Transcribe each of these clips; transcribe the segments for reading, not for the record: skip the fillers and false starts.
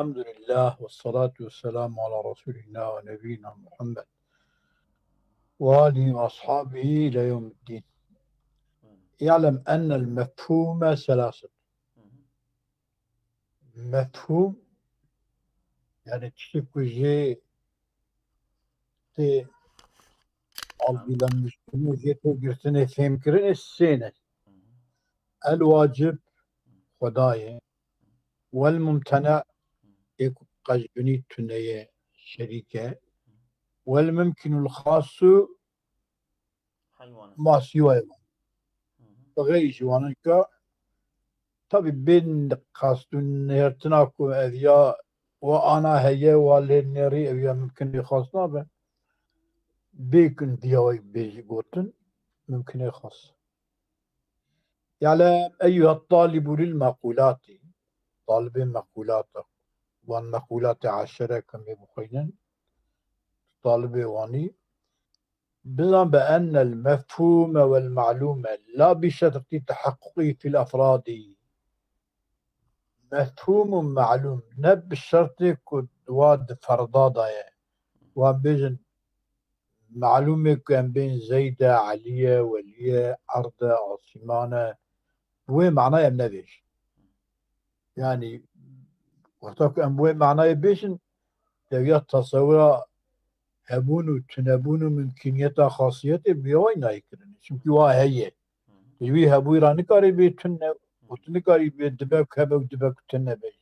الحمد لله والصلاة والسلام على رسول الله ونبينا محمد وآله وأصحابه إلى يوم الدين. يعلم أن المفهوم ثلاثة. مفهوم يعني تشكو جي تي عالبيلا مشكلة جي تو قرتني فهم كرن السينة الواجب خداية والممتنع يكو قجبني تنية شريكة والممكن الخاص ما سوى بغي جوانك tabii ben kastın hertinaku evya ve ana heye valenleri evya mümkün bir khasna be bekün diyay beji gotun mümkün khas. Yani eyyuha talibu lil makulati talibin makulata ve makulati aşere kemi bukhaynen talibi vani بظن بأن المفهوم والمعلوم لا بشرط تحققه في الأفراد مفهوم معلوم نب بالشرط كد واد فرضاضة وان بيجن معلومة كان بين زيدة علية ولية أرضة عاصمانة وين معناه بنبيش يعني وقتك وين معناه بيشن تبيات تصورة هبون وتنبون ممكنية خاصية بيوين نايكرن شمكي هي يبي هبو يراني كاري بيتن وتنكاري بيدبك هبو دبك تنبي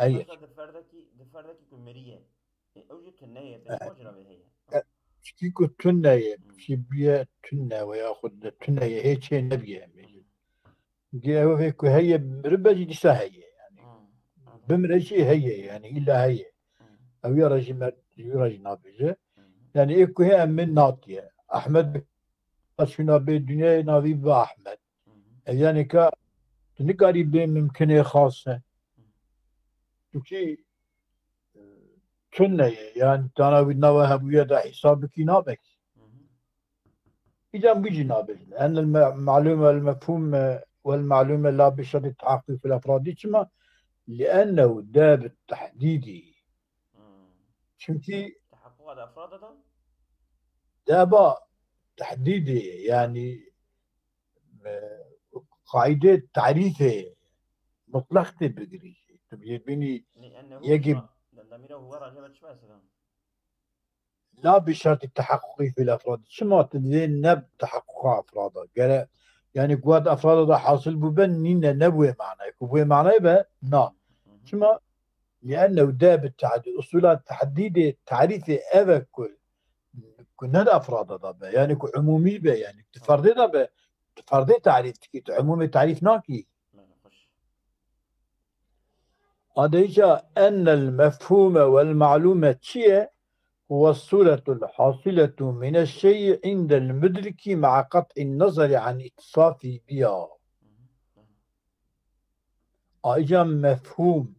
هي دفردكي كمرية اوجي تنية تنواجرة هي شكيكو تنية شبيه تنة وياخد تنية هي شيء نبيه جاء فيكو هي بربجي ديسا هي يعني بمرشي هي يعني إلا هي أو يرجي نابجة يعني إكو هي من ناطية أحمد أشنا بالدنيا نبي بأحمد يعني كا تنكاري بين ممكنة خاصة تكي تنية يعني تانا بدنا وهبوية دا حسابك نابك إذا بيجي نابك لأن المعلومة المفهوم والمعلومة لا بشرط التحقق في الأفراد كما لأنه دا بالتحديد شمتي تحقق الأفراد دابا تحديدي يعني قاعدة تعريفه مطلقة بقري تبيني يجب لا بشرط التحقق في الأفراد شما تدين نب تحقق أفراده قال يعني قوات أفراد حاصل ببنين نبوي معناه كبوي معناه به نا شما لأنه دا بالتعدد أصولات تحديد تعريفه أبا كل كنا أفراد هذا يعني عمومي به يعني تفردي ده به تفردي تعريف كي عمومي تعريف ناكي هذا جاء أن المفهوم والمعلومة شيء هو الصورة الحاصلة من الشيء عند المدرك مع قطع النظر عن اتصافه بها. أجا مفهوم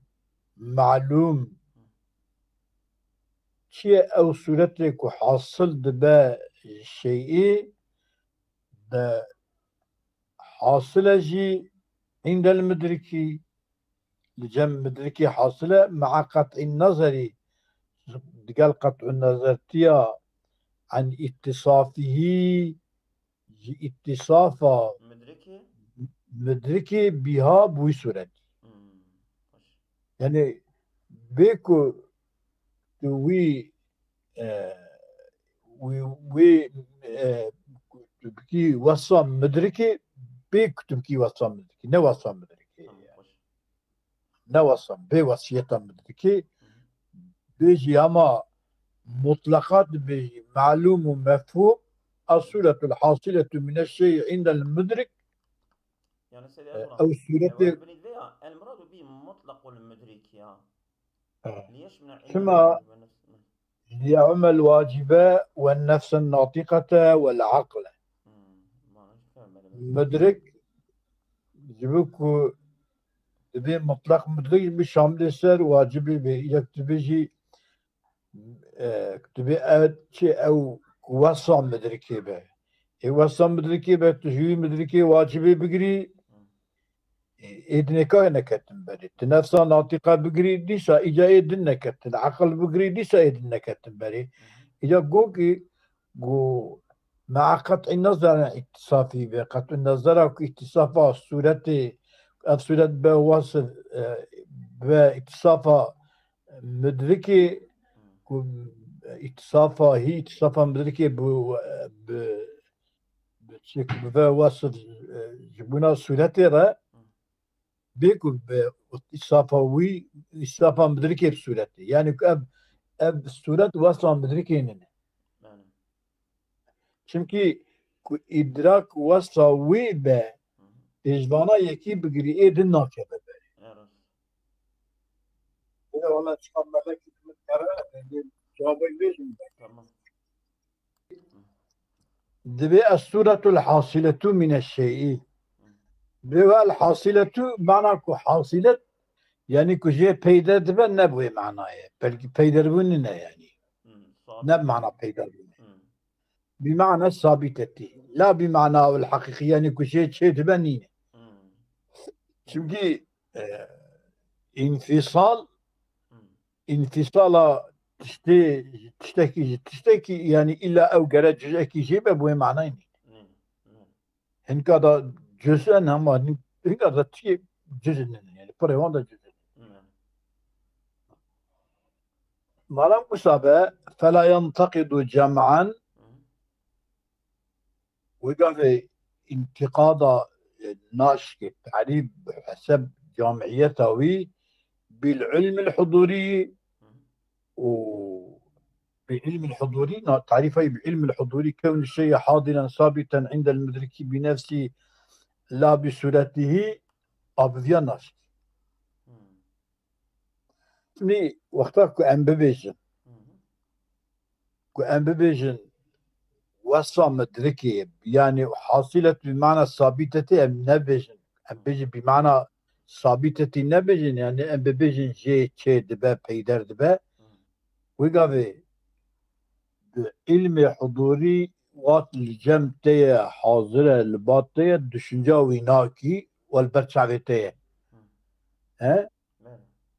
معلوم شيء أو صورتك حاصل دبا الشيء حاصلة جي عند المدرك لجم مدركي حاصلة مع قطع النظر قال قطع النظر تيا عن اتصافه اتصاف مدركي بها بوي صورت يعني بيكو وي وي تبكي وصام مدركي بيك تبكي وصام مدركي نه وصام مدركي نه وصام بي وصية مدركي بيجي أما مطلقات بيجي معلوم ومفهوم الصورة الحاصلة من الشيء عند المدرك يعني أو صورة المراد به مطلق المدرك يا ثم ليعم الواجبة والنفس الناطقة والعقل مدرك جبكو تبي مطلق مدرك بشامل السر واجبي بإذا تبيجي تبي شيء أو وصام مدركي به وصام مدركي به تجوي مدركي واجبي بقري إدنكا نكتم بري تنفسا ناطقة بقري ديسا إجا إدن نكتم العقل بقري ديسا إدن نكتم بري إجا قوكي قو مع قطع النظر عن اتصافي بقطع النظر عن اتصافا صورتي صورة بوصف باتصافا مدركي اتصافا هي اتصافا مدركي بوصف جبنا صورتي را بيكو اتصافاوي اتصافا مدركي بصورتي يعني اب صورت واصلا مدركي نene çünkü idrak vasavi be ecvana yeki bigri edin nakebe be. Bir de ona çıkanlarda hükmet kara cevabı verin be. Tamam. Dibe es-suretul hasiletu mineşşey'i. Dibe el-hasiletu mana ku hasilet yani ku je peyder dibe ne bu manaya. Belki peyder bu ne yani. Ne mana peyder bu? بمعنى الثابتة لا بمعنى الحقيقي يعني كل شيء تبنينه çünkü انفصال تشتكي يعني إلا أو جرى جزء شيء بأبوه معناه هن كذا جزء هم هن كذا شيء جزء يعني فريوان ده جزء ما لم يصابه فلا ينتقد جمعا وقال انتقاد ناشك التعريف بحسب جامعيته بالعلم الحضوري وبعلم الحضوري تعريفه بالعلم الحضوري كون الشيء حاضرا ثابتا عند المدرك بنفسه لا بصورته أبذيا ناشك يعني وقتها كو أم ببيجن وصا مدركي يعني حاصلة بمعنى ثابتة أم نبيجن أم بيجن بمعنى ثابتة نبيجن يعني أم ببيجن جي تشي دبا بيدر دبا ويقافي علم حضوري وات الجمتية حاضرة الباطية الدشنجا ويناكي والبرشعبتية ها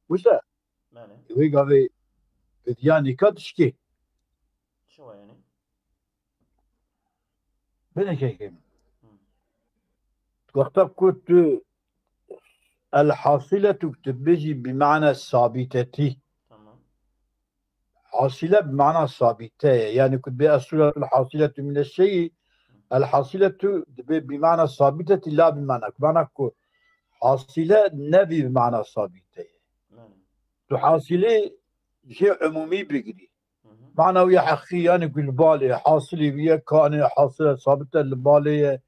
وشا ويقافي بدياني كاتشكي شو يعني؟ بنا شيء وقتها كنت الحاصلة تبجي بمعنى الثابتة حاصلة بمعنى ثابتة يعني كنت بأصولة الحاصلة من الشيء الحاصلة بمعنى ثابتة لا بمعنى حاصلة نبي بمعنى ثابتة تحاصلة شيء عمومي بقري معنى ويا حقي يعني كل بالي حاصلي ويا كان حاصلة ثابتة البالية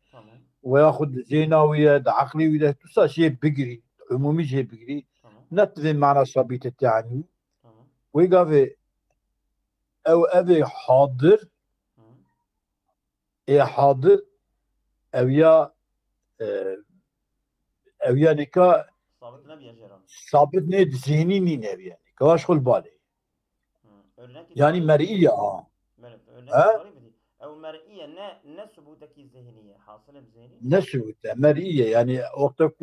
وياخذ زينة ويا عقلي ويا تسا شيء بقري عمومي شيء بقري نتذي معنى ثابتة يعني ويقافي او ابي حاضر اي حاضر او يا او يا نكا ثابت نبي يا جيران ثابت نيد ذهني ني نبي يعني كواش خل بالي يعني مرئية ها او مرئية نثبوتك الذهنية حاصلة بذهني نثبوت مرئية يعني وقتك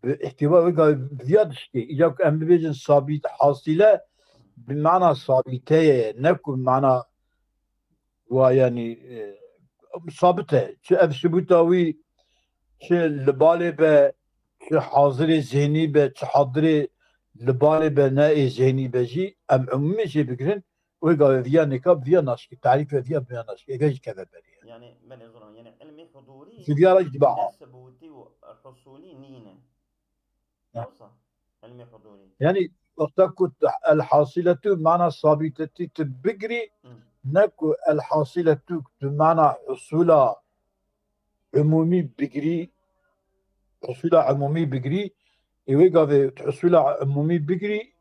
باحتواء زيادة شيء اذا كان بيجن ثابت حاصلة بمعنى ثابتة نكون بمعنى ويعني ثابتة ثبوتاوي شيء لبالي به شيء حاضر ذهني به شيء حاضر لبالي به نائي ذهني بجي ام عمومي شيء بكرن ويقال فيا نكاب فيا ناشكي تعريف فيا ناشكي ايش كذا بري يعني من يظن يعني علمي حضوري في فيا رجل بقى نثبوتي وحصولي نينا اوصى علمي حضوري يعني وقت كنت الحاصلة معنى ثابتة تبقري نكو الحاصلة بمعنى حصول عمومي بقري حصول عمومي بقري ويقال حصول عمومي بقري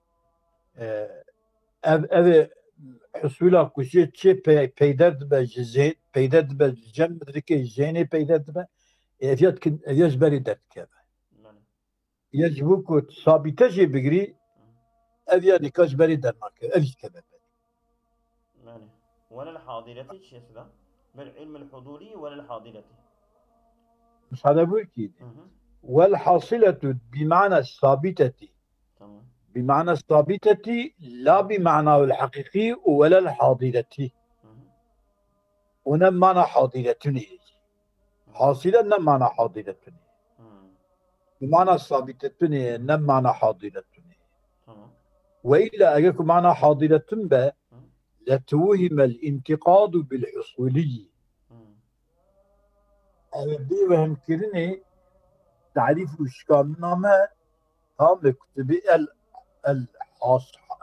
ev husula kuşu çi peyder dibe jizê peyder dibe cem dike jênê peyder dibe eviyat kin eviyat berî derdikeve ya ji bo ku sabîte jê bigirî ev ya nîka ji berî dernake ev jî keve يعني ولا الحاضرة شيء بالعلم الحضوري ولا الحاضرة müsaade buyur ki والحاصلة بمعنى الثابتة، تمام. بمعنى الثابتة لا بمعنى الحقيقي ولا الحاضرة. ونم معنى حاضرة، حاصلة نم معنى حاضرة، بمعنى الثابتة نم معنى حاضرة. وإلا أجاكم معنى حاضرة با لتوهم الانتقاد بالحصولية. أبدي وهم كرني تعريف إشكالنامة هم كتب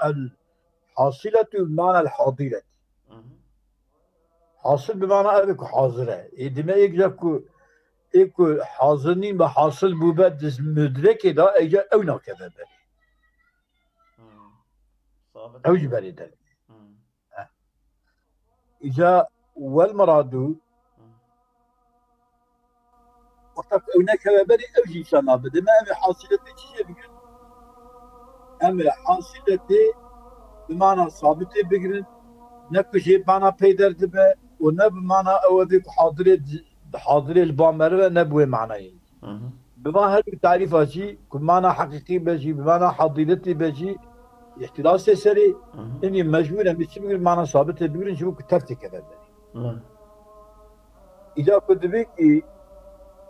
الحاصلة بمعنى الحاضرة. حاصل بمعنى أبك حاضرة. إذا ما يجاكو إيكو حاضرين بحاصل بوبد مدرك دا إجا أو ناكبه بري أو جبري دا إجا والمرادو وقت أو ناكبه بري أو جيسانا بده ما أمي حاصلة تشيه بقرن، أمي حاصلة بمعنى ثابتة بقرن، نكو شيء بمعنى بيدر دبه ونب بمعنى أو ذيك حاضرة البامرة نبوي معنى بما هذا التعريف هذي بمعنى حقيقي بجي بمعنى حاضرتي بجي اختلاس سري إني مجبور أن بيصير معنى ثابت بيقولون شو كتبت كذا إذا كنت بيك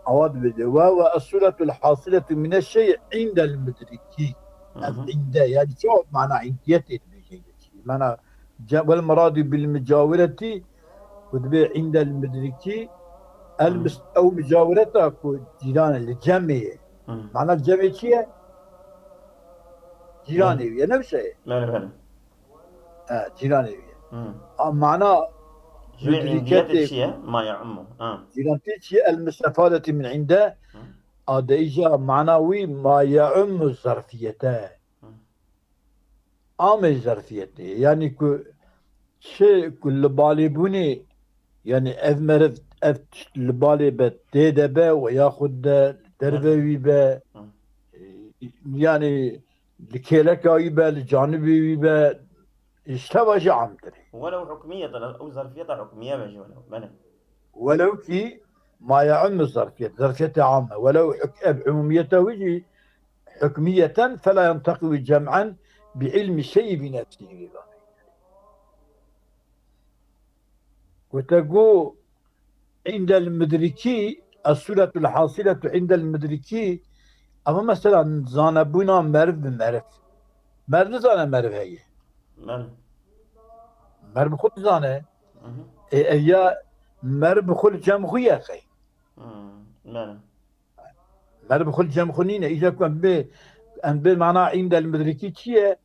أواد بالجوا والصورة الحاصلة من الشيء عند المدركي عند يعني شو معنى عنديته معنى والمراد بالمجاورة كنت عند المدركي أو مجاورته جيران الجمع. معنى الجمع شيء جيراني نفس الشيء. لا جيراني معنى مدركته شيء ما يعمه. جيرانتي شيء المستفادة من عنده هذا إجا معنوي ما يعم الظرفيته. عام الظرفيته يعني شيء كل بالي بني يعني أذمرت البالي بتدبه وياخذ دربوي به يعني الكيلكاوي به الجانبي به اشتبه جعم تري ولو حكمية أو ظرفية حكمية بجي ولو كي ما يعم الظرفية ظرفية عامة ولو عموميته وجي حكمية فلا ينتقي جمعا بعلم الشيء بنفسه. وتقول عند المدركي الصورة الحاصلة عند المدركي أما مثلا زانبونا مرف بمرف مرف زانه مرف هي مرف خود زانه هي مرف خود جمخوية خي مرف خود جمخونينه إذا كان به معناه عند المدركي شيء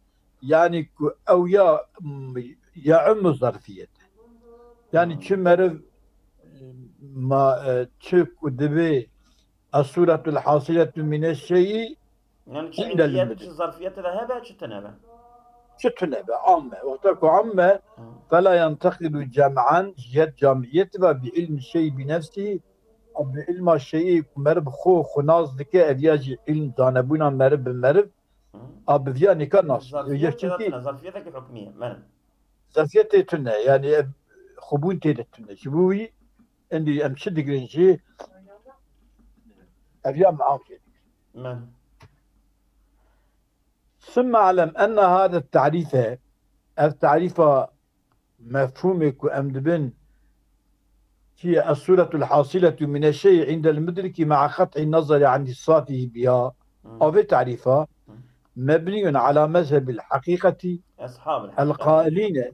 يعني أو يعم الظرفية يعني شو مرف ما تشك ودبي الصورة الحاصلة من الشيء يعني عند المدرك الظرفية ذهبت شتنبه عامة وقتك عامة فلا ينتقل جمعا جهة جامعيتها بعلم الشيء بنفسه أو بعلم الشيء مرب خو خناص ذكاء أبياجي علم زانبونا مرب بمرب أو بذياني كناص ظرفيتك حكمية ظرفيتي تنة يعني خبون تيدت تنة شبوي عندي أمشد جرينجي أبيام معاك ثم أعلم أن هذا التعريف مفهومك وأمدبن هي الصورة الحاصلة من الشيء عند المدرك مع قطع النظر عن اتصافه بها أو بتعريفها مبني على مذهب الحقيقة أصحاب الحقيقة القائلين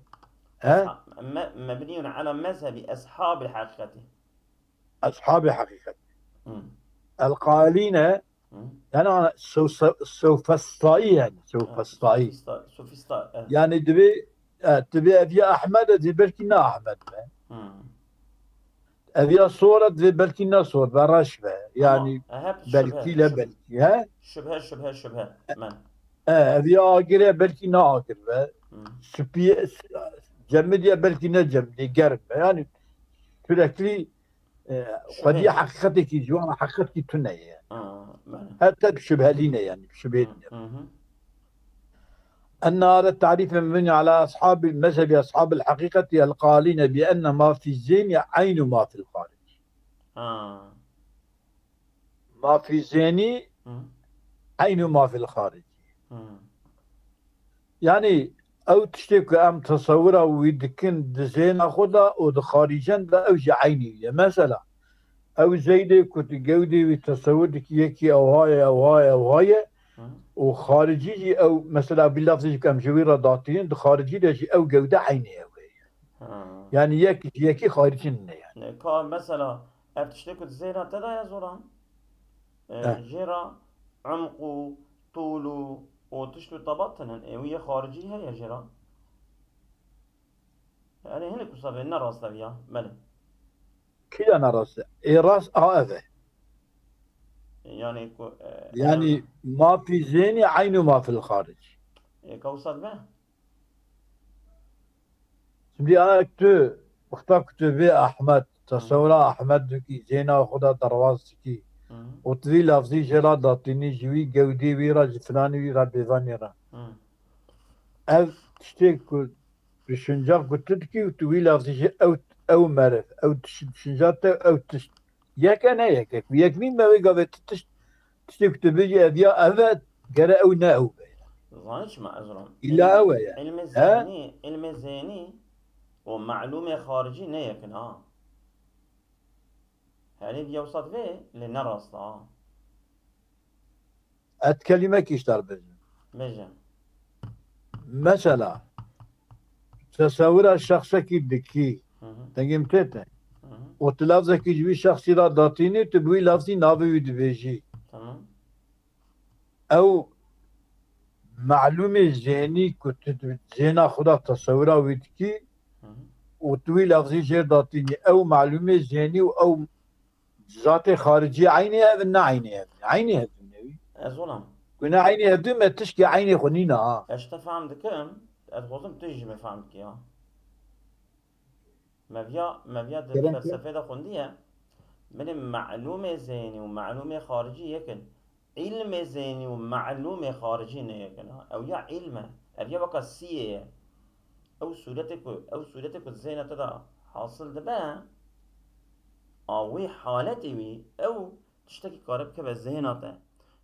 مبني على مذهب أصحاب الحقيقة القائلين يعني أنا سوفسطائي يعني سوفسطائي يعني تبي أبي أحمد أبي بلكنا أحمد أبي صورة أبي بلكنا صورة برشبة يعني بلكي لا بلكي ها شبه أبي أقرأ بلكنا أقرأ جمدي بلكنا جمدي قرب يعني تلكلي قد حقيقتك جوانا حقيقتك تنية حتى بشبه لنا يعني بشبه لنا أن هذا التعريف مبني على أصحاب المذهب أصحاب الحقيقة القائلين بأن ما في الذهن عين ما في الخارج ما في ذهني عين ما في الخارج. يعني او تشتكي ام تصوره ويدكن دزين خدا ودخارجا دا او عيني مثلا او زيدي كنت جودي وتصورك يكي او هاي او هاي او هاي وخارجي او مثلا باللفظ كم جويره داتين دخارجي دجي او جوده عيني او يعني يكي خارجي يعني كان مثلا تشتكي الزينة تدا يا زوران جرا عمقو طولو وتشتو طبطنا وهي خارجي هي جرا يعني هنا كصابي نراس تبيا ملك كده نراس راس هذا يعني يعني ما في زيني عينه ما في الخارج كوصل به سمدي انا كتبي احمد تصور احمد دكي زينة خدا درواز كي وتري لفظي جرا داتيني جوي جودي ويرا فلاني ويرا بيفاني را او تشتيك بشنجار قلت لك وتوي لفظي او مرف او شنجار او تشت ياك انا ياك مين ما ويقا تشتيك تبي ابيا افات قرا او ناو ظنش ما أزرم الا هو يعني علم ذهني ومعلومة خارجي نيكن يعني بيوصل فيه لنرى اتكلمك اشتر بجا مثلا تصور الشخص كي دكي تنجم تيتا وتلافزك جوي شخصي را داتيني تبوي لافزي نابي دبيجي تمام او معلومة ذهني كنت زينا خدا تصورها ويدكي وتوي لفظي جير داتيني او معلومة ذهني او ذات خارجي عيني هذا عيني هذا أزولم كنا عيني هذا ما تشكي عيني خنينا اشتفهم دكم أتغوزم تجي ما فهمك يا ما بيا الفلسفة ده خندية من معلومة ذهني ومعلومة خارجي يكن علم ذهني ومعلومة خارجي يكن أو يا علم أبيا بقى سيئة أو صورتك الزينة تدا حاصل دبا أو حالتي وي أو تشتكي قارب كبا الزينة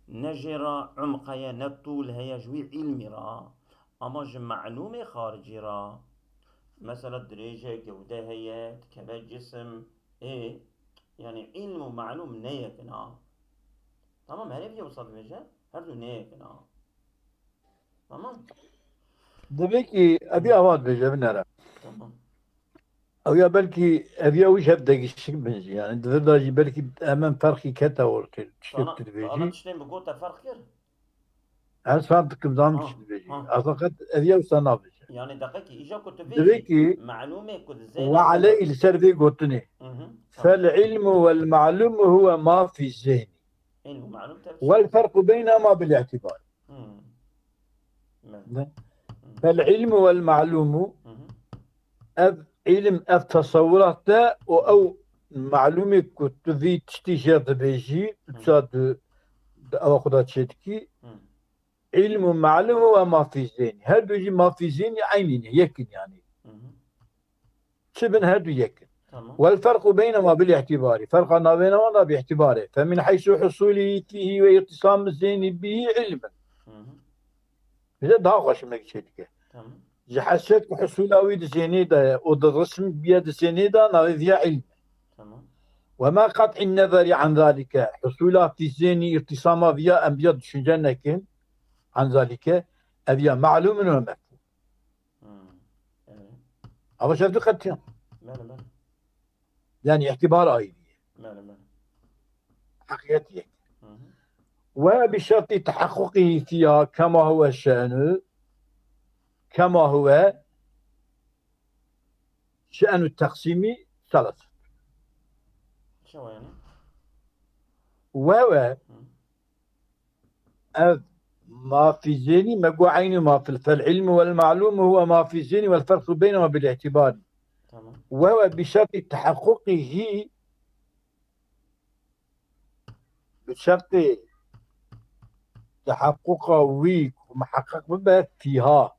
نجرا عمقيا نطول هي جوي علمي را أما معلومة خارجي را مثلا دريجة جودة هي كبا جسم إيه يعني علم ومعلوم نيكن تمام هل يوصل بيجا هردو نيكن تمام دبيكي ابي اواد بيجا بنرى تمام او يا بلكي ابي اوش هبدا الشيء بنجي يعني دفرداجي بلكي امام فرخي كتا ورتل تشتك فأنا تدبيجي تشتين بقول فرق كير هل فهمتك مدام تدبيجي اعتقد ابي اوش تنابج يعني دقيقة إجا كنت دبيكي معلومة كنت زينة وعليه السرفي قلتني فالعلم والمعلوم هو ما في الذهن والفرق بينهما بالاعتبار فالعلم والمعلوم علم تصورات او معلومة كنت في تشتيجات بيجي تصاد او خدات شتكي علم معلوم هو ما في الذهن هل بيجي ما في الذهن عينين يكن يعني شبن هذا يكن والفرق بينهما بالاعتبار فرقنا بينهما باعتباره فمن حيث حصوله فيه واتصام الذهن به علما إذا ضاقش من شتكي جحسيت حصوله ويد ذهني ده ودرسم بيد ذهني ده نغذي علم وما قطع النظر عن ذلك حصوله في الذهن اتصام بها أم بيد شجنك عن ذلك أبيا معلوم ومفهوم أبا شفتوا قتيان يعني اعتبار أيدي حقيقتي وبشرط تحققه فيها كما هو الشأن كما هو شأن التقسيم ثلاثة شو يعني؟ وهو ما في الذهن ما عين ما في فالعلم والمعلوم هو ما في الذهن والفرق بينهما بالاعتبار وهو بشرط تحققه بشرط تحققه ومحقق به فيها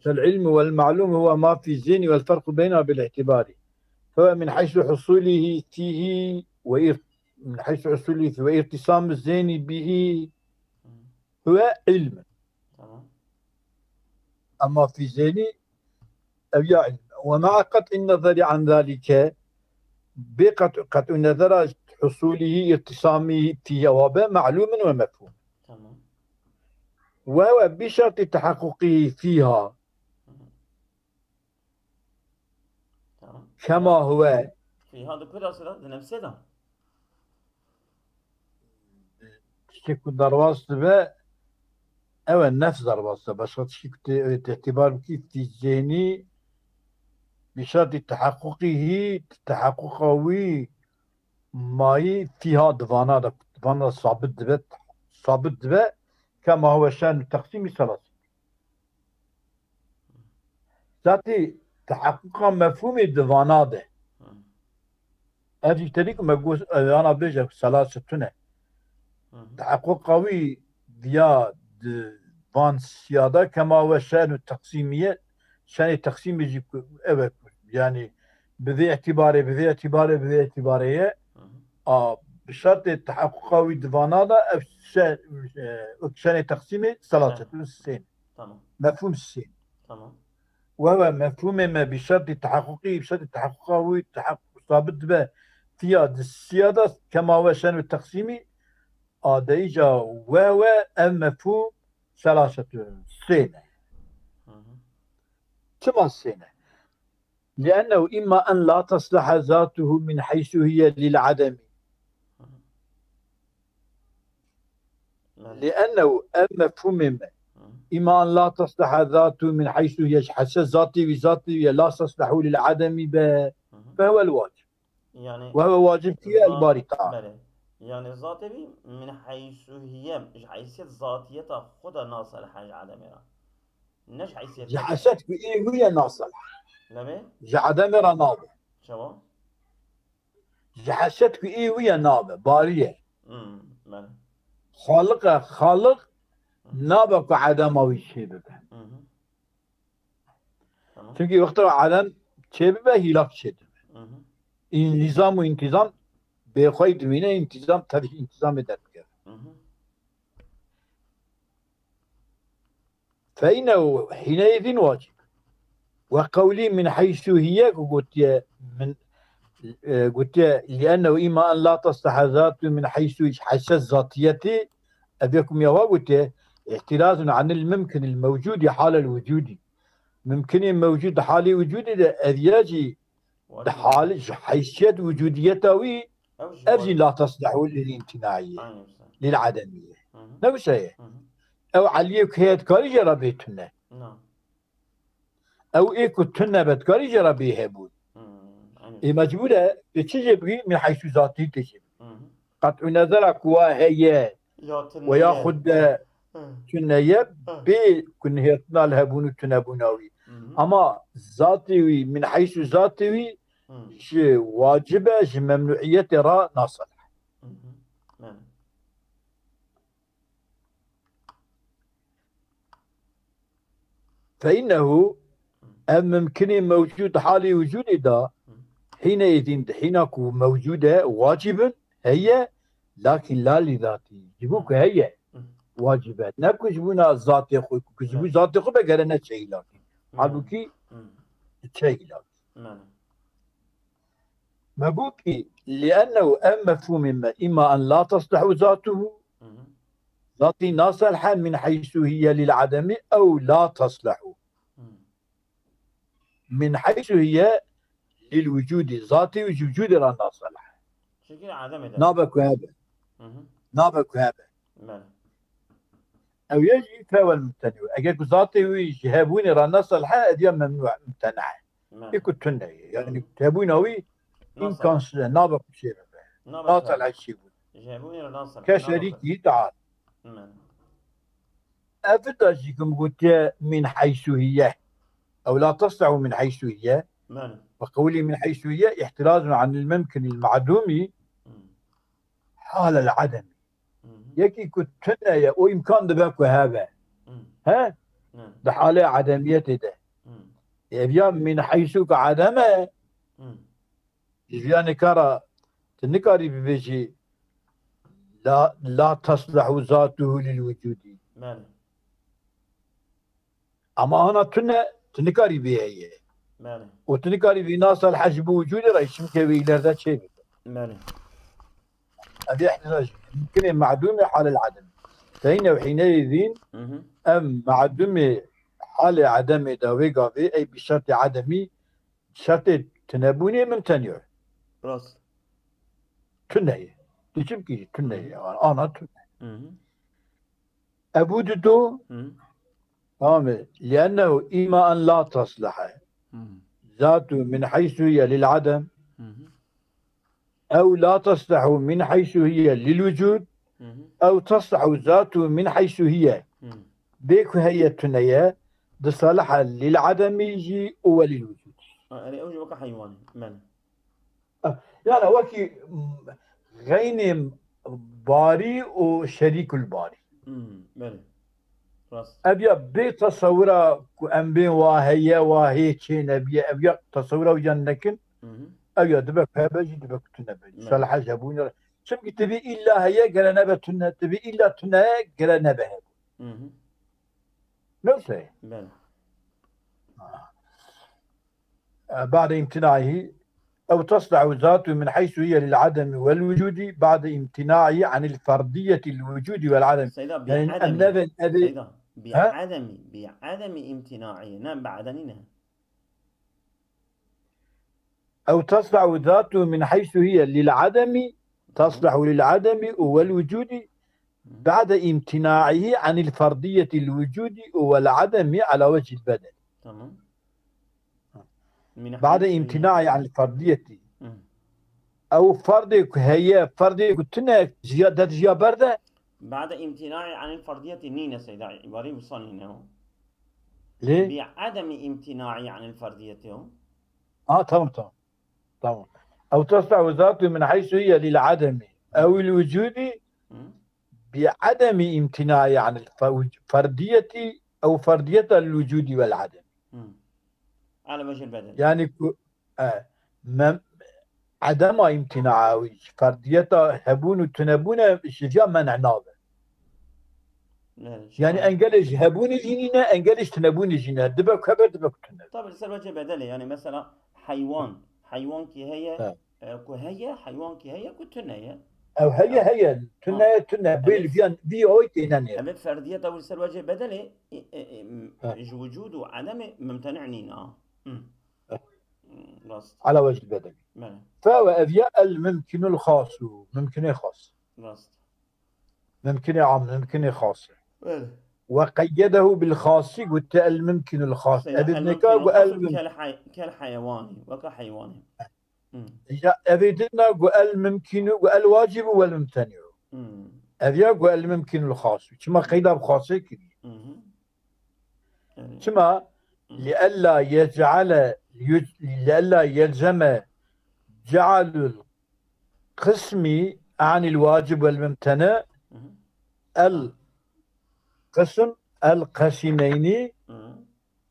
فالعلم والمعلوم هو ما في الذهن والفرق بينهما بالاعتبار فهو من حيث حصوله فيه من حيث حصوله فيه وارتسام الزين به هو علم. أما في زيني أو علم. ومع قطع النظر عن ذلك بقطع النظر حصوله ارتسامه فيه وهو معلوم ومفهوم، وهو بشرط تحققه فيها كما هو في هذا كله صلاة نفسه تشكو درواست به أو النفس درواست بس تشكو اعتبار كيف تجيني بشرط تحققه ماي فيها دفانا صابت به كما هو شأن تقسيم ثلاثة ذاتي تحقق مفهوم دفانا ده أجي تريك مقوس أنا بيجا ثلاثة تنة تحقق قوي ديا دفان سيادة كما هو شأن التقسيمية شأن التقسيم يجي يعني بذي اعتبارية بشرط تحقق قوي دفانادا شأن تقسيم ثلاثة السين مفهوم السين وهو مفهوم ما بشرط تحققه بشرط قوي تحقق ثابت به فيها السيادة كما هو شأن التقسيم ديجا وهو المفهوم ثلاثة السين. كما السين لأنه إما أن لا تصلح ذاته من حيث هي للعدم، لأنه المفهوم ما إما أن لا تصلح ذاته من حيث هي حسب ذاتي لا تصلح للعدم فهو الواجب يعني وهو واجب في الباري تعالى. يعني ذاتي من حيث هي حيثية ذاتية خدا ناصل حاجة عدمها نش حيثية جحست بإيه هي ناصل لمن جعدم رنابه شو جحست بإيه هي نابه بارية من خالق نابه عدمه شيء بده çünkü وقت عدم شيء بده هلاك شيء نظام وانتظام بخير منه انتظام تبي انتظام ذلك فإنه حينئذ واجب. وقولي من حيث هي قلت لأنه إما أن لا تصلح ذاته من حيث حس ذاتيته أبيكم يا قلت احتراز عن الممكن الموجود حال الوجود ممكن موجود حال وجود أذياجي حال حيثية وجوديته أرجي لا تصلح للامتناعية للعدمية نفس هي أو عليك هي تكاري جربيتنا أو إيه كنتنا بتكاري جربيه بود مجبورة تجيبه من حيث ذاتي تجيب قطع نظرك وهي وياخذ كنية بكنيتنا الهبون التنبوناوي أما ذاتي من حيث ذاتي واجبة ممنوعية را ناصلح. فإنه ممكن موجود حالي وجود ده حينئذ حينك موجودة واجبا هي لكن لا لذاتي جبوك هي واجبات نكو جبونا ذاتي خو جبو ذاتي خو بقرنا شيء لكن حالوكي شيء لكن مبوكي لأنه مفهوم إما أن لا تصلح ذاته ذاتي ناصلحا من حيث هي للعدم أو لا تصلح من حيث هي للوجود ذاتي وجود لا ناصلح شكل عدم ده نابك هذا أو يجي فهو الممتنع أجل ذاتي ويجهبوني را ناصلحا أديم ممنوع ممتنع يكون تنعي يعني تهبون أوي إن كان نابك شيء ناصلح الشيء جهبوني را ناصلح كشريكي تعال أفتاجيكم قلت من حيث هي أو لا تصلح من حيث هي وقولي من حيث هي احتراز عن الممكن المعدوم حال العدم يكي كنت تنايا وإمكان دباك هذا ها ده حالة عدمية ده يبيان من حيث عدمه يبيان كرا تنكاري بيجي لا تصلح ذاته للوجود. بله. اما انا تنكاري بيه هي. بله. وتنكاري بناس الحجب وجودي رايش مكوي لردا شيء. بله. هذه احتراج يمكن معدومة حال العدم. فإنه حينئذ أم معدومة حال عدم داويقا في أي بشرط عدمي شرط تنبوني ممتنع. راس. تنهي. تشبكي تنهي أنا تنهي. أبودتو لأنه إما أن لا تصلح ذاته من حيث هي للعدم أو لا تصلح من حيث هي للوجود أو تصلح ذاته من حيث هي بيك هي التنية بصالح للعدم يجي وللوجود. يعني أوجه وكا حيواني من يعني وكي غين باري وشريك الباري. بله. راس. أبيا بيت تصوره كأنبين وهي شيء نبي أبيا تصوره وجنكن أبيا دبك هبجي دبك تنبجي صالح جابوني شمك تبي إلا هي قال نبتنا تبي إلا تنا قال نبه. نفسه. بله. بعد امتناعه أو تصلح ذاته من حيث هي للعدم والوجود بعد امتناعه عن الفردية الوجود والعدم. سيدا بعدم سيدا بعدم امتناعه نعم بعدنينها. أو تصلح ذاته من حيث هي للعدم تصلح للعدم والوجود بعد امتناعه عن الفردية الوجود والعدم على وجه البدل. تمام. بعد امتناعه عن الفردية أو فردك هي فردك تنا زيادة جابردة. بعد امتناعي عن الفردية نينا سيدا عباري وصانينه. ليه؟ بعدم امتناعي عن الفردية. تمام. أو تصلح ذاته من حيث هي للعدم أو الوجود بعدم امتناعي عن الفردية أو فردية الوجود والعدم. على وجه البدل. يعني عدم امتناع فردية هبون وتنبون شجاع منعناه. يعني انجلش هبون جينينا انجلش تنبون جينينا دبك خبر دبك تنب. طب لسه وجه بدل يعني مثلا حيوان كي هي كهية حيوان كي هي كتنية او هي تنية بيل بي اوي تينانية. أبد فردية او لسه وجه بدل وجود وعدم ممتنعنين على وجه البدل. فهو أبياء الممكن الخاص ممكن خاص. ممكن عام ممكن خاص. وقيده بالخاص قلت الممكن الخاص. كالحيوان وكحيوان. أبيدنا الممكن والواجب والممتنع. أبياء الممكن الخاص. كما قيده بخاصه كذي. كما لئلا يلزم جعل القسم عن الواجب والممتنع القسم القسمين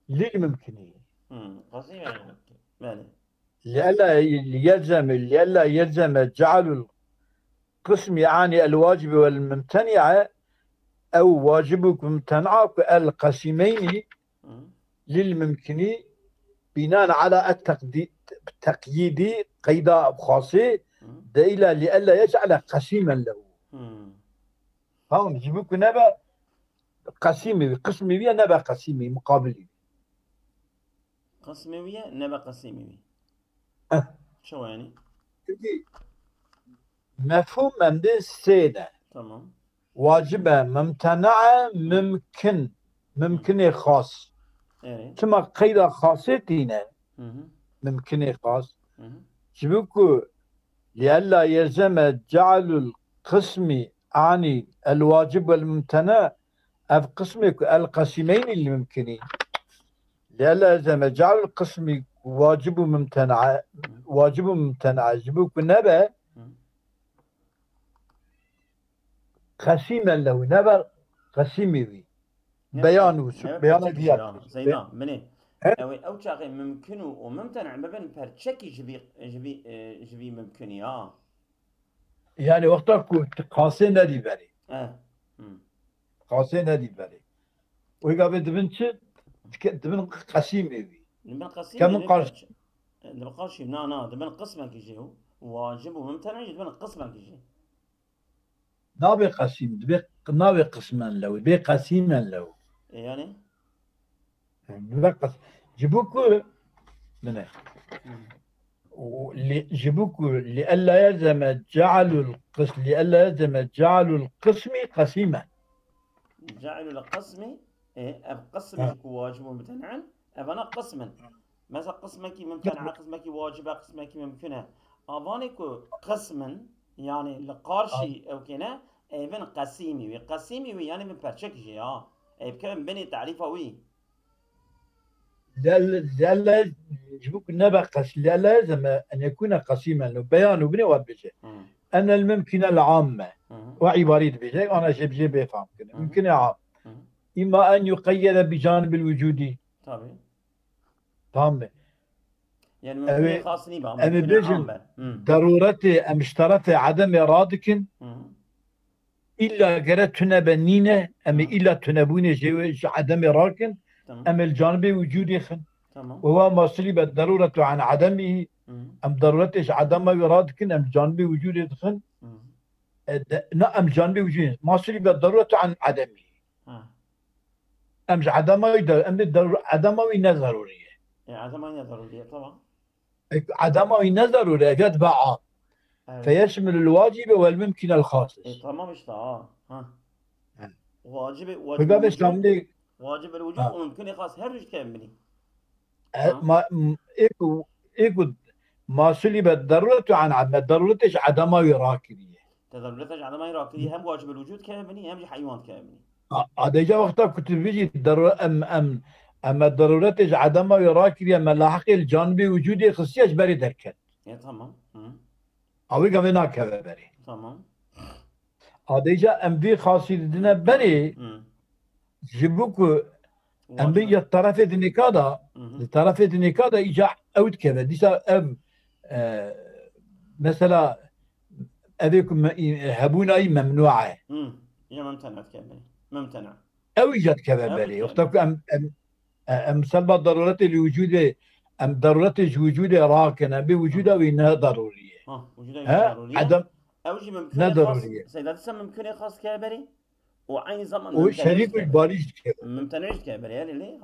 للممكنين. لئلا يلزم جعل القسم عن الواجب والممتنع أو واجب وممتنع القسمين للممكن بناء على التقييد قيد خاصة دليل لئلا يجعل قسيما له. هم يجيبوك نبا قسمي نبا قسيمي مقابلي. قسمي نبا قسيمي. شو يعني؟ مفهوم من السيدة. تمام. واجبة ممتنعة ممكن خاص. ثم قيد خاصتنا ممكن خاص. جبوكو لئلا يلزم جعل القسم عن الواجب والممتنع أف قسمك القسمين الممكنين. لئلا يلزم جعل القسم واجب وممتنع جبوكو نبا قسيما له نبا قسيمي بيان سيدا مني أو شيء ممكن وممتنع ما بين برشكي جبي ممكن يعني وقتا كنت قاسي ندي بري مم. قاسي ندي بري ويقابل دبن قسيم إبي دبن قسيم كم اللي قارش بتش دبن قارش دبن قسمك يجيو واجب وممتنع دبن قسمك يجي نابي قسيم نابي قسما لو بي قسيما لو يعني نابي قسم جيبوكو من مم. جيبوكو لئلا يلزم القسم قسيما جعلوا لقسمي أب آه. قسمك واجب وممتنع أنا قسما مثلا قسمك ممتنع قسمك واجبة قسمك ممكنة أظانك قسما يعني لقارشي أو كنا ابن قسيمي يعني من برشكجي بكم بني تعريفه وي لئلا جيبوك نبى لئلا يلزم أن يكون قسيما لو بيان وبني وبجه أن الممكنة العامة وعبارة بجه أنا شبجي بفهم كده ممكن عام إما أن يقيد بجانب الوجودي طبيعي تمام يعني ممكن خاصني بقى أنا ممكن بيجن عام ضرورتي أم اشترط عدم إرادك إلا قرأتنا بنينة أم إلا تنبون عدم إرادك أم الجانب وجودي خن وهو ما صلب الضرورة عن عدمه أم ضرورتش عدم إرادك أم جانب وجودي خن أم جانب وجودي ما صلب الضرورة عن عدمه أم عدمه ضرورية عدمه ضرورية طبعا عدمه ضرورية قد بقى فيشمل الواجب والممكن الخاص تمام مش واجب واجب الوجود وممكن خاص هرج كملي ما إيكو ما سلب الضرورة عن عدم الضرورة عدمه يراكبية تضرورتش عدمه يراكبية هم واجب الوجود كاملي هم حيوان كاملي هذا جا وقتها كنت بيجي الضرورة أما الضرورة عدمه يراكبية ما لاحق الجانبي وجودي خصيص بري دركت تمام أوي قبلنا كذا بري تمام هذا جا أم بي خاصي دنا بري جيبوك أم بي الطرف النكادة الطرف النكادة إجا أود كذا ديسا أم مثلا أبيكم هبونا أي ممنوعة يا ممتنع كامل ممتنع أو إيجاد كذا بري وقتك أم سلب الضرورة لوجود أم ضرورة وجود راكنة بوجودها وإنها ضرورية وجودها ضرورية عدم أوجي ممكن ضرورية سيدات ممكن خاص كابري وعين زمن وشريك الباريس ممتنع كابري يعني ليه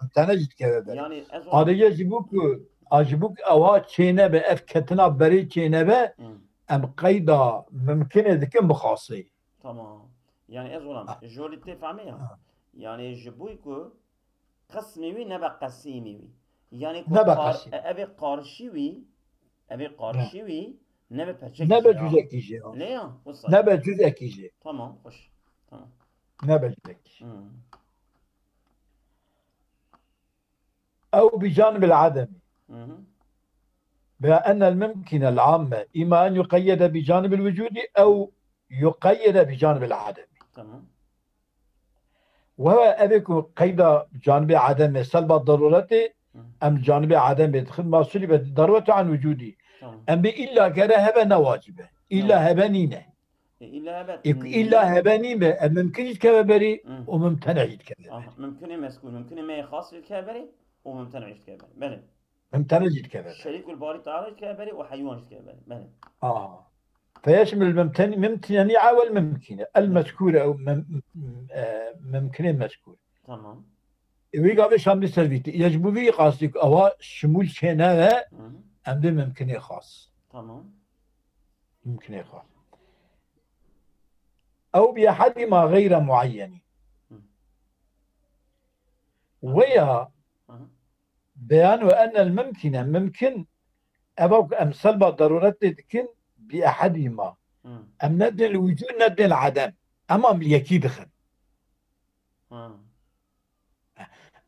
ممتنع كابري يعني هذا يجبوك أجبوك أوات شينة بأفكتنا بري شينة بأ أم قيدا ممكن ذكر بخاصي تمام يعني أزولم جولي تفهميها يعني جبويكو قسمي نبا قسيمي يعني أبي قارشيوي نبا برشكي نبا جزء ليه نبا جزء كيجي تمام خوش تمام نبا جزء أو بجانب العدم بأن الممكن العامة إما أن يقيد بجانب الوجود أو يقيد بجانب العدم تمام وهو أبيك قيد جانب عدم سلب الضرورة أم جانب عدم يدخل ما سلب الضرورة عن وجودي أم إلا كره هبنا واجبة إلا هبنينة إلا هبنينة ممكن يتكبري وممتنع يتكبري ممكن مسكون ممكن ما يخاص يتكبري وممتنع يتكبري بلى ممتنع يتكبري الشريك الباري تعالى يتكبري وحيوان يتكبري بلى فيشمل الممتنع والممكنة المذكورة أو ممكنة المذكورة تمام ويقابل شامل سلبيتي يجب في قاصدك أو شمول شينها أم ده ممكنة خاص تمام ممكنة خاص أو بأحدهما غير معين ويا بيان أن الممكنة ممكن أبوك أم سلب ضرورة تكن بأحدهما أم ند الوجود ند العدم أمام اليكيد خن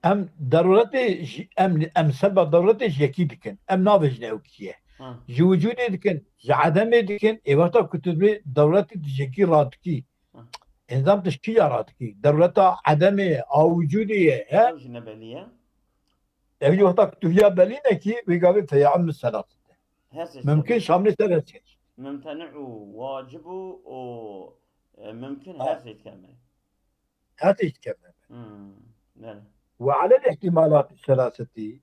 أم ضرورتي أم سلب ضرورتي يكيد كن أم ناضج نوكيه جو وجودي دكن جو عدمي دكن إيواتا كتب ضرورتي تجيكي راتكي نظام تشكي راتكي ضرورتا عدمي أو وجودي ها جنبلية إيواتا كتب يا بلينا كي ويقابل في عم الثلاثة ممكن شامل ثلاثة ممتنع وواجب وممكن هذا يتكمل. هذا يتكمل. بله. وعلى الاحتمالات الثلاثة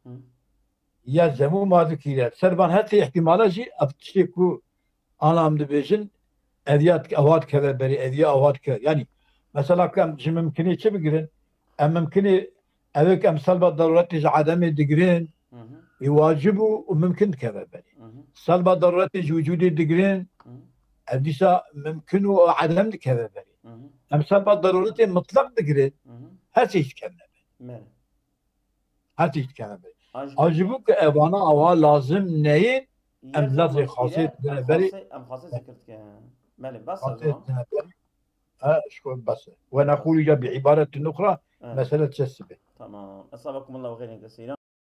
يلزم ما ذكرت سربان هذه احتمالات أبتشكو أنا مدبجن أذيات أواد كذا بري أذية أواد كذا يعني مثلا كم ممكن يشبقرن أم ممكن أذيك أمثال بالضرورات عدم الدقرين يواجبوا وممكن كذا بري سلب ضرورات وجود الدقرين أديسا ممكن عدم كذا بري أمثال بالضرورات مطلق دقرين هذا يتكلم هذا يتكلم أجبك أبانا أول لازم نين أم لفظ خاصية بري أم خاصية ذكرت مالي بس شكون بس ونقول بعبارة أخرى مسألة السبب. تمام. أصابكم الله خيرا كثيرا.